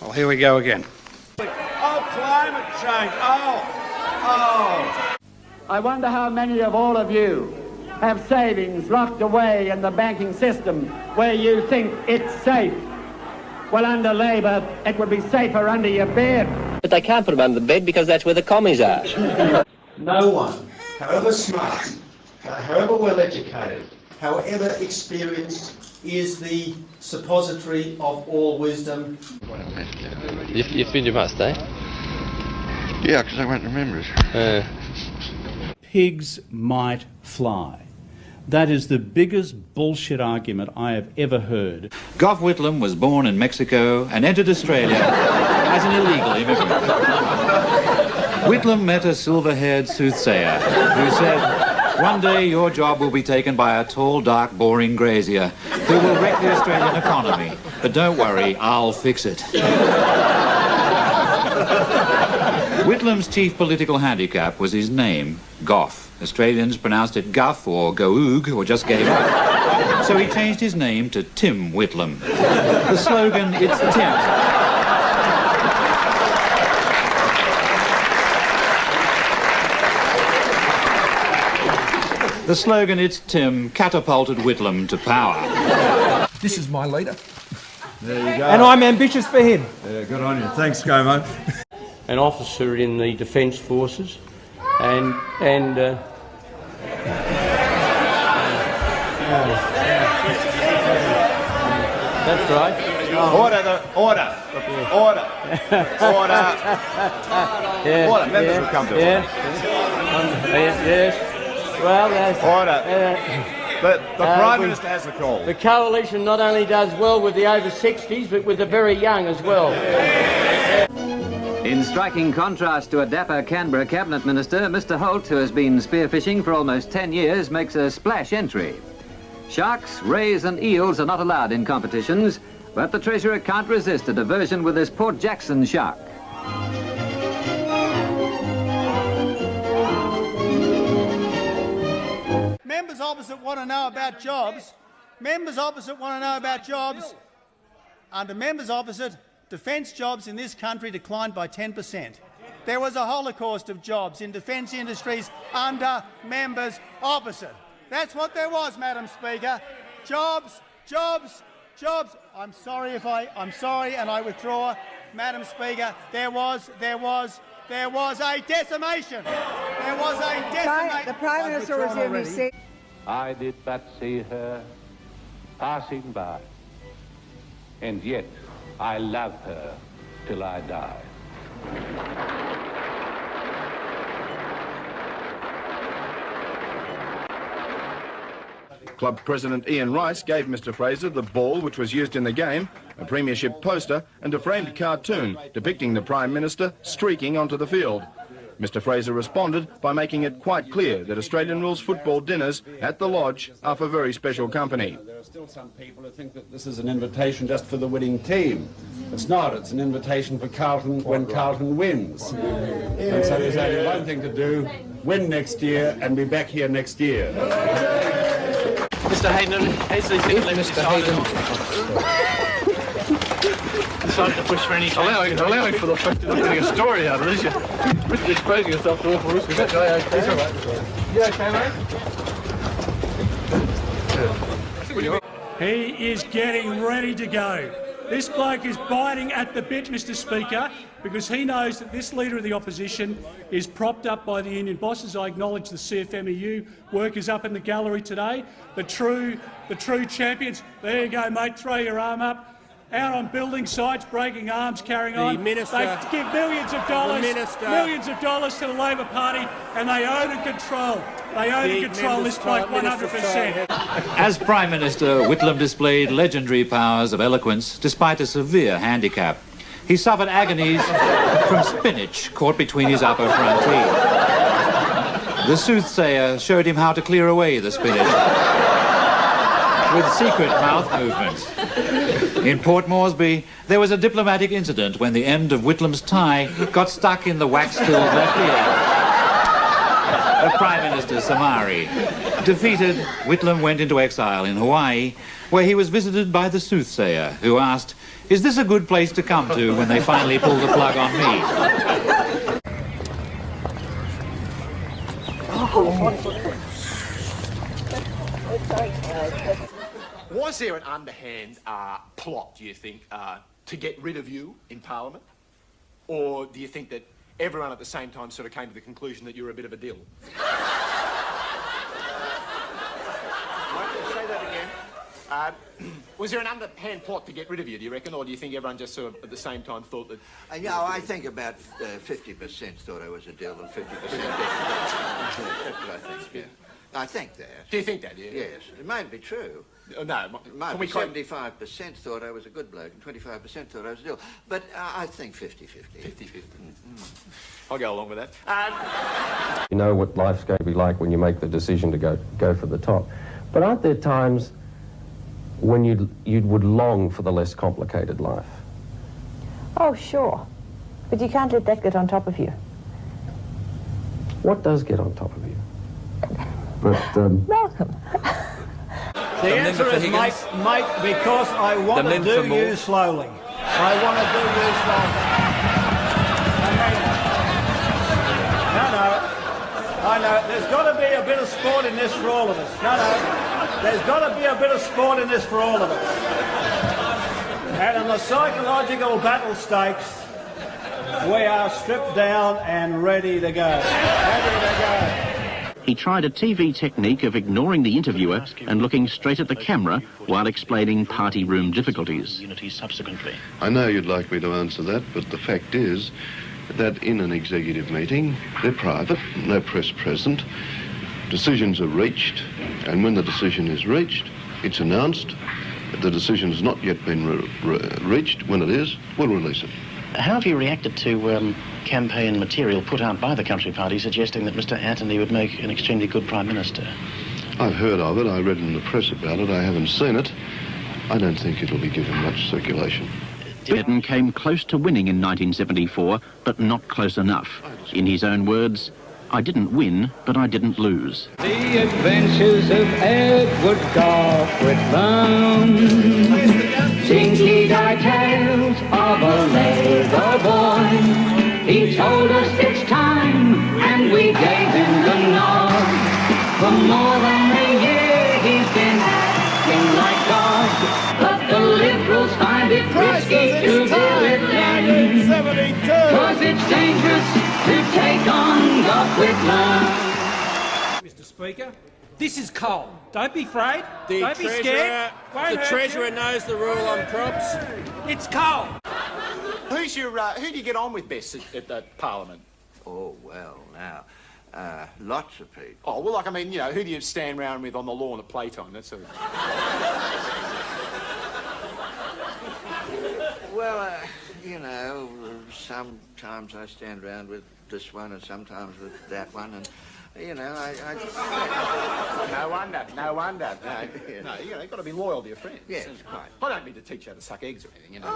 Well, here we go again. Oh, climate change. Oh. I wonder how many of all of you have savings locked away in the banking system where you think it's safe. Well, under Labor, it would be safer under your bed. But they can't put them under the bed because that's where the commies are. No one, however smart, however well educated, however experienced, is the suppository of all wisdom. You feel you must, eh? Yeah, because I won't remember it. Pigs might fly. That is the biggest bullshit argument I have ever heard. Gough Whitlam was born in Mexico and entered Australia as an illegal immigrant. Whitlam met a silver-haired soothsayer who said, "One day your job will be taken by a tall, dark, boring grazier who will wreck the Australian economy. But don't worry, I'll fix it." Whitlam's chief political handicap was his name, Gough. Australians pronounced it Gough or Gough or just gave up. So he changed his name to Tim Whitlam. The slogan, "It's Tim." The slogan, "It's Tim," catapulted Whitlam to power. This is my leader. There you go. And I'm ambitious for him. Yeah, good on you. Thanks, ScoMo. An officer in the Defence Forces, and that's right. Order. Yeah, Order. Members will come to order. Yes. Well, that's... Order. The Prime Minister has the call. The Coalition not only does well with the over 60s, but with the very young as well. In striking contrast to a dapper Canberra Cabinet Minister, Mr Holt, who has been spearfishing for almost 10 years, makes a splash entry. Sharks, rays and eels are not allowed in competitions, but the Treasurer can't resist a diversion with this Port Jackson shark. Members opposite want to know about jobs. Under members opposite, defence jobs in this country declined by 10%. There was a holocaust of jobs in defence industries under members opposite. That's what there was, Madam Speaker. Jobs. I'm sorry and I withdraw. Madam Speaker, there was a decimation. The Prime Minister resumed his seat. I did but see her passing by, and yet I love her till I die. Club President Ian Rice gave Mr Fraser the ball which was used in the game, a premiership poster and a framed cartoon depicting the Prime Minister streaking onto the field. Mr Fraser responded by making it quite clear that Australian rules football dinners at the Lodge are for very special company. There are still some people who think that this is an invitation just for the winning team. It's not. It's an invitation for Carlton when Carlton wins. And so there's only one thing to do, win next year and be back here next year. Mr Hayden, Mr Hayden. Decided to push for any allowing for the fact that you're getting a story out of this. You're exposing yourself to awful risk. Is that guy okay? He's all right. You okay, mate? He is getting ready to go. This bloke is biting at the bit, Mr Speaker, because he knows that this Leader of the Opposition is propped up by the union bosses. I acknowledge the CFMEU workers up in the gallery today. The true champions. There you go, mate. Throw your arm up. Out on building sites, breaking arms, carrying on. They give millions of dollars to the Labor Party, and they own and control. This bloke 100%. As Prime Minister, Whitlam displayed legendary powers of eloquence despite a severe handicap. He suffered agonies from spinach caught between his upper front teeth. The soothsayer showed him how to clear away the spinach with secret mouth movements. In Port Moresby, there was a diplomatic incident when the end of Whitlam's tie got stuck in the wax-filled left ear. of Prime Minister Samari. Defeated, Whitlam went into exile in Hawaii, where he was visited by the soothsayer, who asked, "Is this a good place to come to when they finally pull the plug on me?" Was there an underhand plot, do you think, to get rid of you in Parliament? Or do you think that everyone at the same time sort of came to the conclusion that you were a bit of a dill? Say that again. Was there an underhand plot to get rid of you, do you reckon? Or do you think everyone just sort of at the same time thought that... Yeah, I think about 50% thought I was a dill and 50% didn't. That's what I think, yeah. I think that. Do you think that, yeah? Yes. It might be true. No, might be 75% thought I was a good bloke and 25% thought I was a dill. But I think 50-50. 50-50. I'll go along with that. You know what life's going to be like when you make the decision to go for the top. But aren't there times when you would long for the less complicated life? Oh, sure. But you can't let that get on top of you. What does get on top of you? Malcolm. The answer is, mate, because I want to do you slowly. I want to do you slowly. I know. There's got to be a bit of sport in this for all of us. No. There's got to be a bit of sport in this for all of us. And in the psychological battle stakes, we are stripped down and ready to go. He tried a TV technique of ignoring the interviewer and looking straight at the camera while explaining party room difficulties. I know you'd like me to answer that, but the fact is that in an executive meeting, they're private, no press present, decisions are reached, and when the decision is reached, it's announced. The decision has not yet been reached. When it is, we'll release it. How have you reacted to campaign material put out by the Country Party suggesting that Mr. Anthony would make an extremely good Prime Minister? I've heard of it. I read in the press about it. I haven't seen it. I don't think it'll be given much circulation. Snedden came close to winning in 1974, but not close enough. In his own words, "I didn't win, but I didn't lose." The adventures of Edward Gough Whitlam, dinky-eyed tales of a Labour boy. He told us it's time, and we gave him the nod. For more than a year he's been acting like God, but the Liberals find it risky to be Whitlam, 'cause it's dangerous to take on Gough Whitlam. Mr. Speaker, this is coal. Don't be afraid. The Don't be scared. The Treasurer knows the rule on props. It's coal. Who's your, who do you get on with best at the Parliament? Oh, well, now, lots of people. Oh, well, like, I mean, you know, who do you stand round with on the lawn at playtime? That sort of... Well, you know, sometimes I stand around with this one and sometimes with that one, and, you know, No wonder. No, you've got to be loyal to your friends. Yes, quite. I don't mean to teach you how to suck eggs or anything, you know.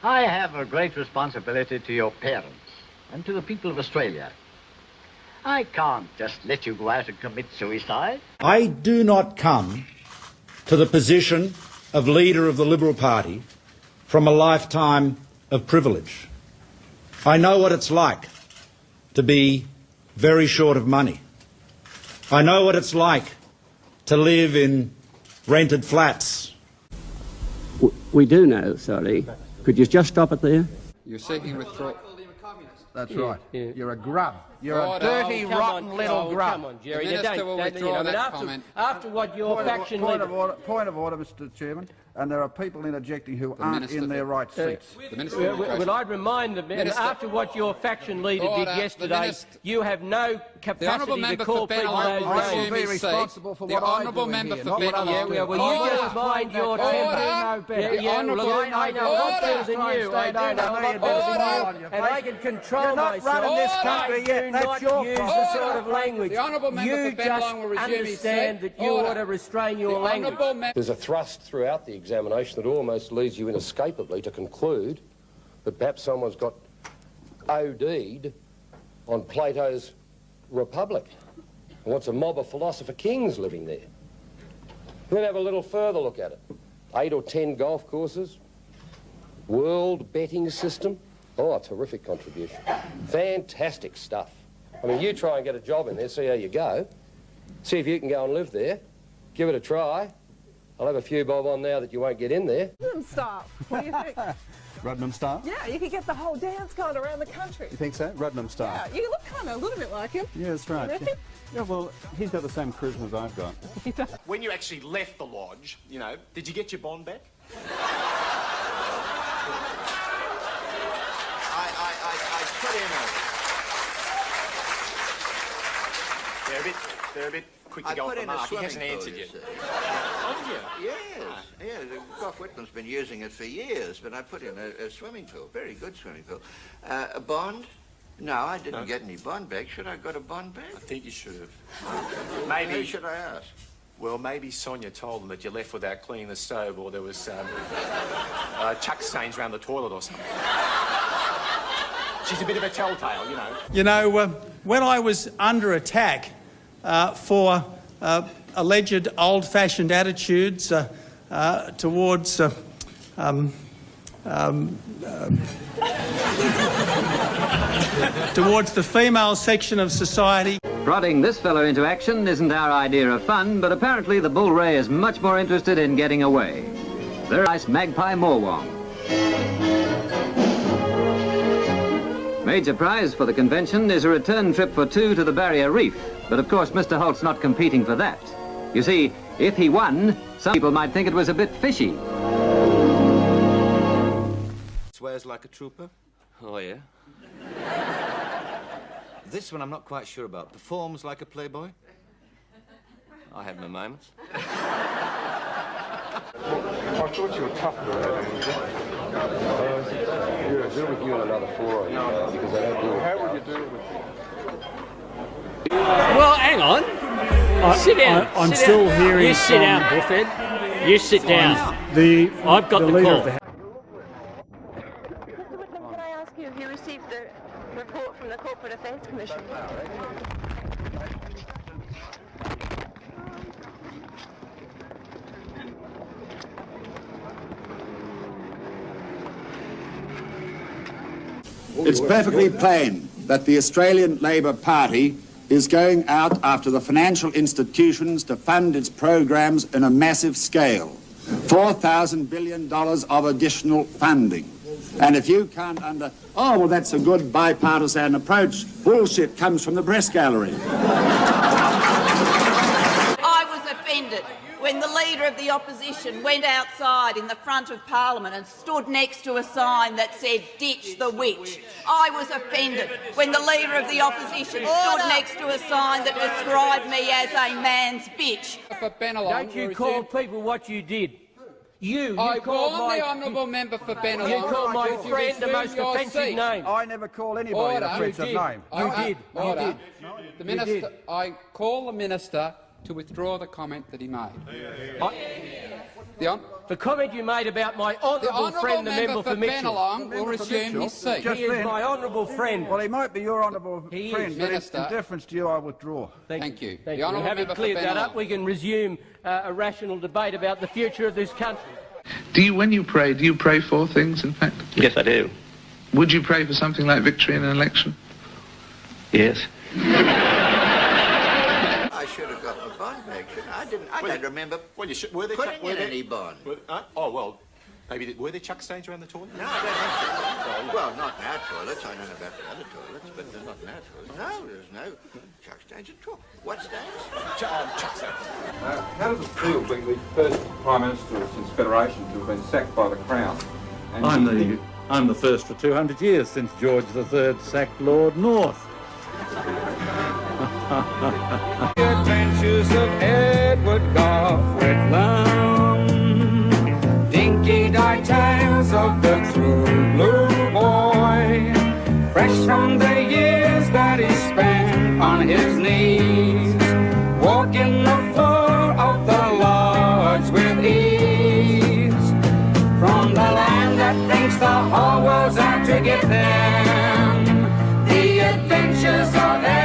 I have a great responsibility to your parents and to the people of Australia. I can't just let you go out and commit suicide. I do not come to the position of leader of the Liberal Party from a lifetime of privilege. I know what it's like to be very short of money. I know what it's like to live in rented flats. We do know, sorry. Could you just stop it there? You're seeking withdrawal. That's Yeah, right. yeah. You're a grub. You're a Order. dirty, rotten little grub. Come on, Gerry. The Minister will withdraw that comment. After what your faction Point leader... of order, Mr. Chairman. And there are people interjecting who aren't in their right seats. Well, I'd remind them, after what your faction leader did yesterday, you have no capacity to call people those names. I will be responsible for what I do in here, not what others do. Well, you just mind your temper. I know a lot better than you. I know a lot better than you. And I can control myself. You're not running this country yet. That's your use the sort of language. You just understand that you ought to restrain your language. There's a thrust throughout the examination that almost leads you inescapably to conclude that perhaps someone's got OD'd on Plato's republic. He wants a mob of philosopher kings living there. Then have a little further look at it. 8 or 10 golf courses, world betting system. Oh, a terrific contribution. Fantastic stuff. I mean, you try and get a job in there, see how you go. See if you can go and live there. Give it a try. I'll have a few bob on now that you won't get in there. Stop. What do you think? Rudnam style? Yeah, you could get the whole dance going around the country. You think so? Rudnam style? Yeah, you look kind of a little bit like him. Yeah, that's right. Yeah, well, he's got the same charisma as I've got. When you actually left the lodge, you know, did you get your bond back? I put in a... They're a bit quick to go off the mark. He hasn't answered yet. Oh, did you? Yes. Gough Whitlam's been using it for years, but I put in a swimming pool, very good swimming pool. A bond? No, I didn't get any bond back. Should I have got a bond back? I think you should have. Maybe... Who should I ask? Well, maybe Sonia told them that you left without cleaning the stove, or there was chuck stains around the toilet or something. She's a bit of a telltale, you know. You know, when I was under attack for alleged old-fashioned attitudes towards towards the female section of society. Prodding this fellow into action isn't our idea of fun, but apparently the bull ray is much more interested in getting away. There's nice magpie Morwong. Major prize for the convention is a return trip for 2 to the Barrier Reef, but of course Mr. Holt's not competing for that. You see, if he won, some people might think it was a bit fishy. Swears like a trooper. Oh, yeah? This one I'm not quite sure about. Performs like a playboy. I have my moments. I thought you were tougher than that. You'll do with you in another 4 because I don't do it. How would you do it with Well, hang on. Sit down. I'm still hearing. You sit down, Buffett. You sit down. I've got the call. Can I ask you if you received the report from the Corporate Affairs Commission? It's perfectly plain that the Australian Labor Party is going out after the financial institutions to fund its programs in a massive scale. $4,000 billion of additional funding. And if you can't oh, well, that's a good bipartisan approach. Bullshit comes from the press gallery. I was offended when the Leader of the Opposition went outside in the front of Parliament and stood next to a sign that said, "Ditch the witch." I was offended when the Leader of the Opposition stood next to a sign that described me as a man's bitch. Don't you call people what you did? I warn the honourable member for Bennelong. You called my friend the most offensive name. I never call anybody an offensive name. You did. The Minister, I call the Minister to withdraw the comment that he made. The comment you made about my honourable friend, the member for Mitchell. Bennelong will resume his seat. He is my honourable friend. Well, he might be your honourable friend, but in deference to you, I withdraw. Thank you. Thank you. Having cleared that up, we can resume a rational debate about the future of this country. When you pray, do you pray for things, in fact? Yes, I do. Would you pray for something like victory in an election? Yes. I should have got my bond back, shouldn't I? I don't remember were they putting in any bond. Oh, well, maybe... Were there chuck stains around the toilet? No, I don't think so. Well, not in our toilets. I don't know about the other toilets, but they're not in our toilets. No, there's no chuck stains at all. What stains? Chuck stains. How does it feel being the first Prime Minister since Federation to have been sacked by the Crown? I'm the first for 200 years since George III sacked Lord North. The adventures of Edward Gough Whitlam, dinky-die tales of the true blue boy, fresh from the years that he spent on his knees, walking the floor of the lodge with ease, from the land that thinks the whole world's out to get them, the adventures of Edward